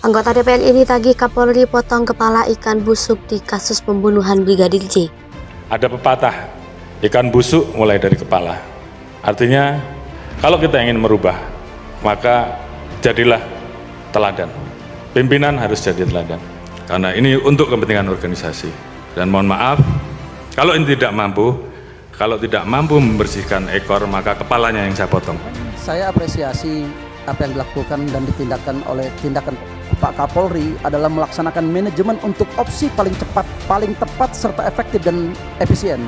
Anggota DPR ini tagih Kapolri potong kepala ikan busuk di kasus pembunuhan Brigadir J. Ada pepatah, ikan busuk mulai dari kepala. Artinya, kalau kita ingin merubah, maka jadilah teladan. Pimpinan harus jadi teladan. Karena ini untuk kepentingan organisasi. Dan mohon maaf, kalau ini tidak mampu membersihkan ekor, maka kepalanya yang saya potong. Saya apresiasi apa yang dilakukan dan tindakan Pak Kapolri adalah melaksanakan manajemen untuk opsi paling cepat, paling tepat, serta efektif dan efisien,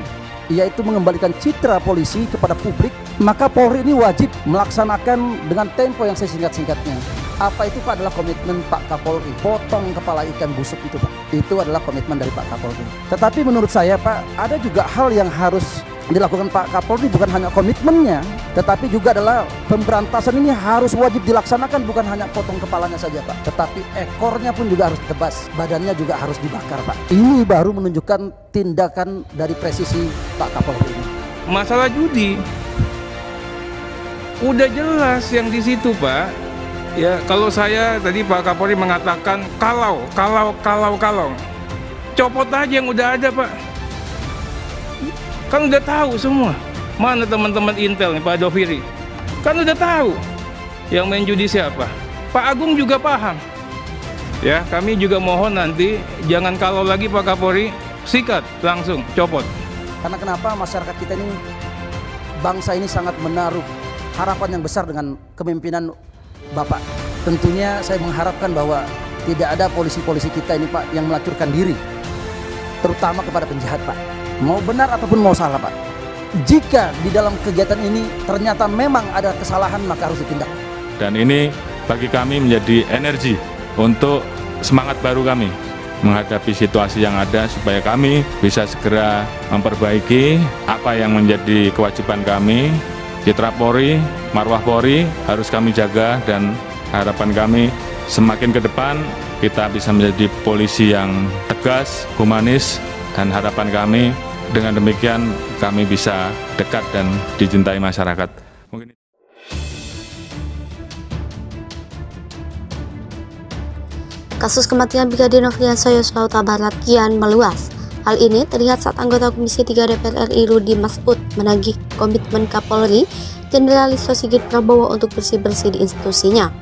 yaitu mengembalikan citra polisi kepada publik. Maka Polri ini wajib melaksanakan dengan tempo yang sesingkat-singkatnya. Apa itu Pak? Adalah komitmen Pak Kapolri. Potong kepala ikan busuk itu Pak, itu adalah komitmen dari Pak Kapolri. Tetapi menurut saya Pak, ada juga hal yang harus dilakukan Pak Kapolri, bukan hanya komitmennya, tetapi juga adalah pemberantasan ini harus wajib dilaksanakan, bukan hanya potong kepalanya saja Pak, tetapi ekornya pun juga harus tebas, badannya juga harus dibakar Pak. Ini baru menunjukkan tindakan dari presisi Pak Kapolri ini. Masalah judi udah jelas yang di situ Pak. Ya, kalau saya tadi Pak Kapolri mengatakan kalau copot aja yang udah ada Pak. Kan udah tahu semua. Mana teman-teman Intel nih Pak Doviri? Kan udah tahu yang main judi siapa. Pak Agung juga paham. Ya, kami juga mohon nanti jangan kalau lagi Pak Kapolri, sikat langsung copot. Karena kenapa masyarakat kita ini, bangsa ini sangat menaruh harapan yang besar dengan kepemimpinan Bapak. Tentunya saya mengharapkan bahwa tidak ada polisi-polisi kita ini Pak yang melacurkan diri, terutama kepada penjahat Pak. Mau benar ataupun mau salah Pak. Jika di dalam kegiatan ini ternyata memang ada kesalahan, maka harus ditindak. Dan ini bagi kami menjadi energi untuk semangat baru kami menghadapi situasi yang ada, supaya kami bisa segera memperbaiki apa yang menjadi kewajiban kami. Citra Polri, marwah Polri harus kami jaga, dan harapan kami semakin ke depan kita bisa menjadi polisi yang tegas, humanis, dan harapan kami dengan demikian kami bisa dekat dan dicintai masyarakat. Kasus kematian Brigadir Nofriansah Yosua Huta Barat kian meluas. Hal ini terlihat saat anggota Komisi 3 DPR RI Rudi Masud menagih komitmen Kapolri Jenderal Listio Sigit Prabowo untuk bersih-bersih di institusinya.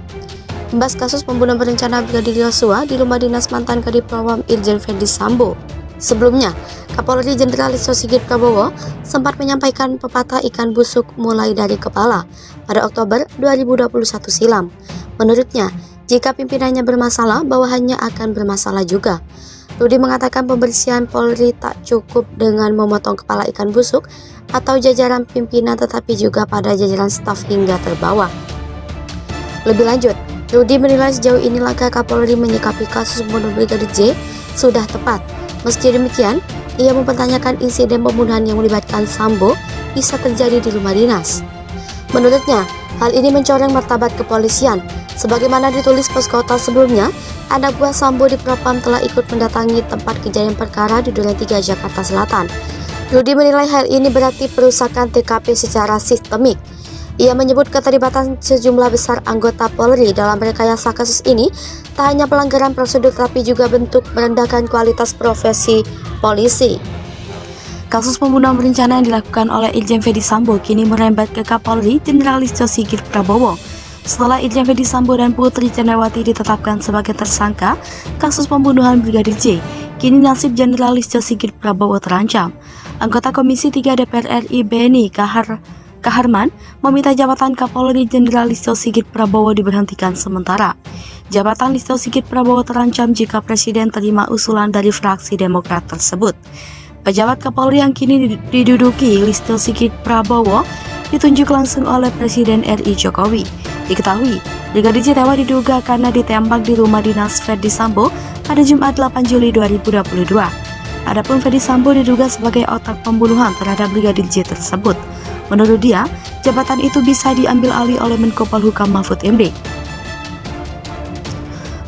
Membahas kasus pembunuhan berencana Brigadir Yosua di rumah dinas mantan Kadif Propam Irjen Verdi Sambo. Sebelumnya, Kapolri Jenderal Listio Sigit Prabowo sempat menyampaikan pepatah ikan busuk mulai dari kepala pada Oktober 2021 silam. Menurutnya, jika pimpinannya bermasalah, bawahannya akan bermasalah juga. Rudi mengatakan pembersihan Polri tak cukup dengan memotong kepala ikan busuk atau jajaran pimpinan, tetapi juga pada jajaran staf hingga terbawah. Lebih lanjut, Rudi menilai sejauh ini langkah Kapolri menyikapi kasus pembunuhan Brigadir J sudah tepat. Meski demikian, ia mempertanyakan insiden pembunuhan yang melibatkan Sambo bisa terjadi di rumah dinas. Menurutnya, hal ini mencoreng martabat kepolisian. Sebagaimana ditulis pos kota sebelumnya, anak buah Sambo di Propam telah ikut mendatangi tempat kejadian perkara di Duren 3, Jakarta Selatan. Rudi menilai hal ini berarti perusakan TKP secara sistemik. Ia menyebut keterlibatan sejumlah besar anggota Polri dalam rekayasa kasus ini tak hanya pelanggaran prosedur, tapi juga bentuk merendahkan kualitas profesi polisi. Kasus pembunuhan berencana yang dilakukan oleh Irjen Verdi Sambo kini merembet ke Kapolri Jenderal Listio Sigit Prabowo. Setelah Irjen Verdi Sambo dan Putri Candrawati ditetapkan sebagai tersangka kasus pembunuhan Brigadir J, kini nasib Jenderal Listio Sigit Prabowo terancam. Anggota Komisi 3 DPR RI Beni Kaharman meminta jabatan Kapolri Jenderal Listio Sigit Prabowo diberhentikan sementara. Jabatan Listio Sigit Prabowo terancam jika Presiden terima usulan dari fraksi Demokrat tersebut. Pejabat Kapolri yang kini diduduki Listio Sigit Prabowo ditunjuk langsung oleh Presiden RI Jokowi. Diketahui, Brigadir J tewas diduga karena ditembak di rumah dinas Verdi Sambo pada Jumat 8 Juli 2022. Adapun Verdi Sambo diduga sebagai otak pembunuhan terhadap Brigadir J tersebut. Menurut dia, jabatan itu bisa diambil alih oleh Menko Polhukam Mahfud MD.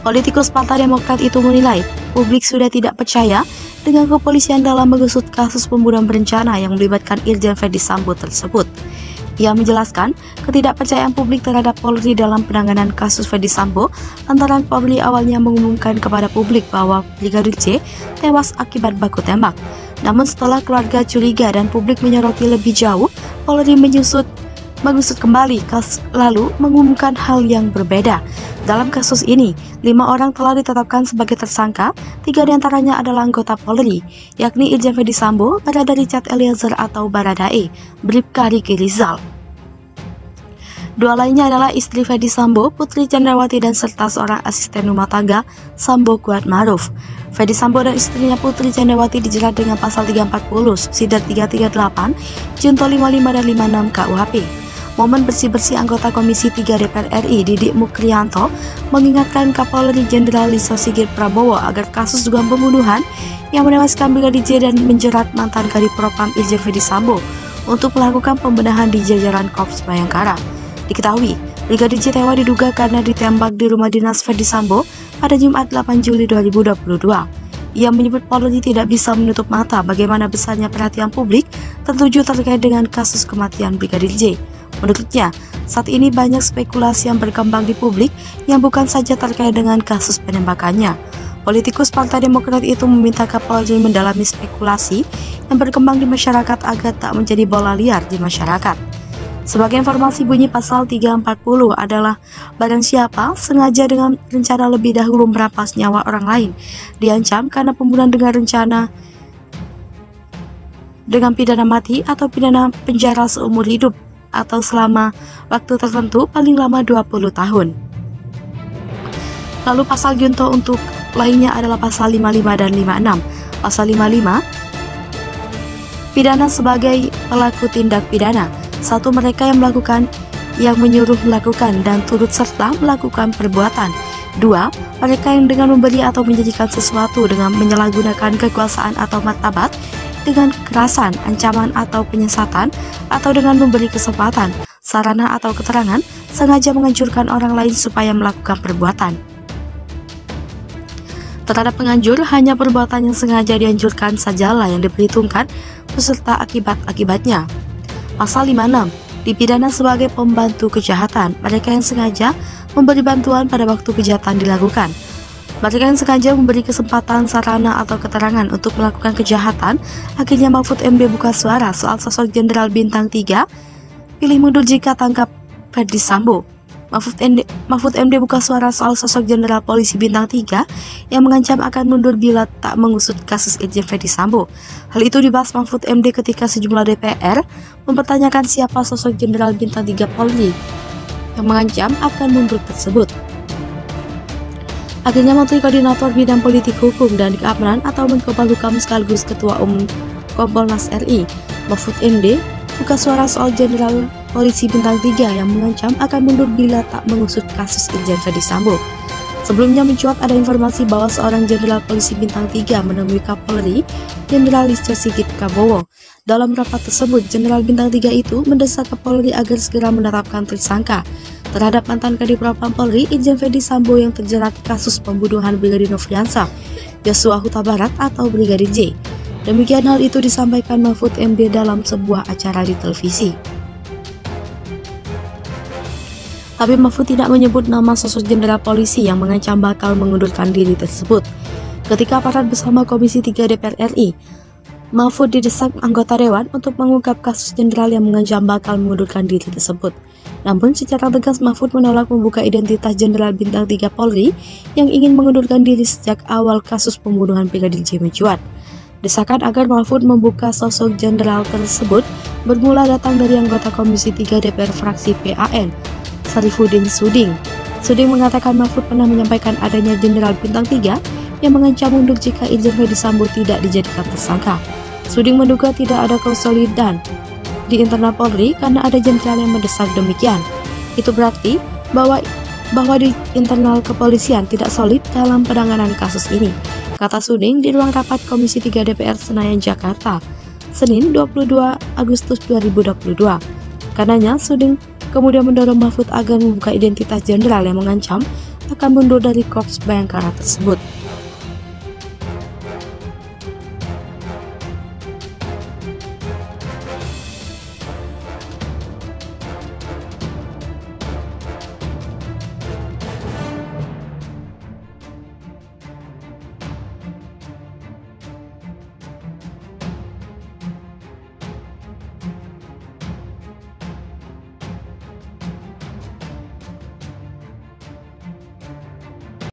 Politikus Partai Demokrat itu menilai publik sudah tidak percaya dengan kepolisian dalam mengusut kasus pembunuhan berencana yang melibatkan Irjen Verdi Sambo tersebut. Ia menjelaskan ketidakpercayaan publik terhadap Polri dalam penanganan kasus Ferdy Sambo lantaran Polri awalnya mengumumkan kepada publik bahwa Brigadir J tewas akibat baku tembak. Namun setelah keluarga curiga dan publik menyoroti lebih jauh, Polri mengusut kembali lalu mengumumkan hal yang berbeda. Dalam kasus ini, 5 orang telah ditetapkan sebagai tersangka, 3 diantaranya adalah anggota Polri, yakni Irjen Ferdy Sambo, Barada Richard Eliezer atau Baradae, Bribka Riki Rizal. 2 lainnya adalah istri Ferdy Sambo, Putri Chandrawati, dan serta seorang asisten rumah tangga, Sambo Kuat Maruf. Ferdy Sambo dan istrinya Putri Chandrawati dijerat dengan pasal 340, Subsidi 338, Junto 55 dan 56 KUHP. Momen bersih-bersih anggota Komisi 3 DPR RI Didik Mukrianto mengingatkan Kapolri Jenderal Listio Sigit Prabowo agar kasus dugaan pembunuhan yang menewaskan Brigadir J dan menjerat mantan Kadipropam Irjen Ferdy Sambo untuk melakukan pembenahan di jajaran Korps Bayangkara. Diketahui, Brigadir J tewas diduga karena ditembak di rumah dinas Ferdy Sambo pada Jumat 8 Juli 2022. Ia menyebut Polri tidak bisa menutup mata bagaimana besarnya perhatian publik tertuju terkait dengan kasus kematian Brigadir J. Menurutnya, saat ini banyak spekulasi yang berkembang di publik yang bukan saja terkait dengan kasus penembakannya. Politikus Partai Demokrat itu meminta Kapolri mendalami spekulasi yang berkembang di masyarakat agar tak menjadi bola liar di masyarakat. Sebagai informasi, bunyi pasal 340 adalah barang siapa sengaja dengan rencana lebih dahulu merampas nyawa orang lain diancam karena pembunuhan dengan rencana dengan pidana mati atau pidana penjara seumur hidup atau selama waktu tertentu paling lama 20 tahun. Lalu pasal junto untuk lainnya adalah pasal 55 dan 56. Pasal 55, pidana sebagai pelaku tindak pidana. 1. Mereka yang melakukan, yang menyuruh melakukan dan turut serta melakukan perbuatan. 2. Mereka yang dengan memberi atau menjanjikan sesuatu dengan menyalahgunakan kekuasaan atau martabat dengan kekerasan, ancaman atau penyesatan, atau dengan memberi kesempatan, sarana atau keterangan, sengaja menghancurkan orang lain supaya melakukan perbuatan. Terhadap penganjur, hanya perbuatan yang sengaja dianjurkan sajalah yang diperhitungkan beserta akibat-akibatnya. Pasal 56, dipidana sebagai pembantu kejahatan, mereka yang sengaja memberi bantuan pada waktu kejahatan dilakukan. Mereka yang sengaja memberi kesempatan, sarana, atau keterangan untuk melakukan kejahatan. Akhirnya Mahfud MD buka suara soal sosok Jenderal Bintang 3 pilih mundur jika tangkap Ferdy Sambo. Mahfud MD buka suara soal sosok Jenderal Polisi Bintang 3 yang mengancam akan mundur bila tak mengusut kasus Irjen Ferdy Sambo. Hal itu dibahas Mahfud MD ketika sejumlah DPR mempertanyakan siapa sosok Jenderal Bintang 3 Polri yang mengancam akan mundur tersebut. Akhirnya Menteri Koordinator Bidang Politik Hukum dan Keamanan atau Menko Polhukam sekaligus Ketua Umum Kompolnas RI, Mahfud MD, buka suara soal Jenderal Polisi Bintang 3 yang mengancam akan mundur bila tak mengusut kasus Irjen Ferdy Sambo. Sebelumnya mencuat ada informasi bahwa seorang Jenderal Polisi Bintang 3 menemui Kapolri Jenderal Listio Sigit Prabowo. Dalam rapat tersebut, Jenderal Bintang 3 itu mendesak Kapolri agar segera menetapkan tersangka terhadap mantan Kadipropam Polri Irjen Ferdy Sambo yang terjerat kasus pembunuhan Brigadir Nofriansah Yosua Huta Barat atau Brigadir J. Demikian hal itu disampaikan Mahfud MD dalam sebuah acara di televisi. Tapi Mahfud tidak menyebut nama sosok jenderal polisi yang mengancam bakal mengundurkan diri tersebut. Ketika aparat bersama Komisi 3 DPR RI, Mahfud didesak anggota Dewan untuk mengungkap kasus jenderal yang mengancam bakal mengundurkan diri tersebut. Namun secara tegas Mahfud menolak membuka identitas Jenderal Bintang 3 Polri yang ingin mengundurkan diri sejak awal kasus pembunuhan Brigadir J mencuat. Desakan agar Mahfud membuka sosok jenderal tersebut bermula datang dari anggota Komisi 3 DPR fraksi PAN, Sarifuddin Suding. Suding mengatakan Mahfud pernah menyampaikan adanya Jenderal Bintang 3 yang mengancam mundur jika Irjen Ferdy Sambo tidak dijadikan tersangka. Suding menduga tidak ada konsolidan di internal Polri karena ada jenderal yang mendesak demikian. Itu berarti bahwa di internal kepolisian tidak solid dalam penanganan kasus ini, kata Suding di ruang rapat Komisi 3 DPR Senayan, Jakarta, Senin 22 Agustus 2022. Karenanya, Suding kemudian mendorong Mahfud agar membuka identitas jenderal yang mengancam akan mundur dari Korps Bayangkara tersebut.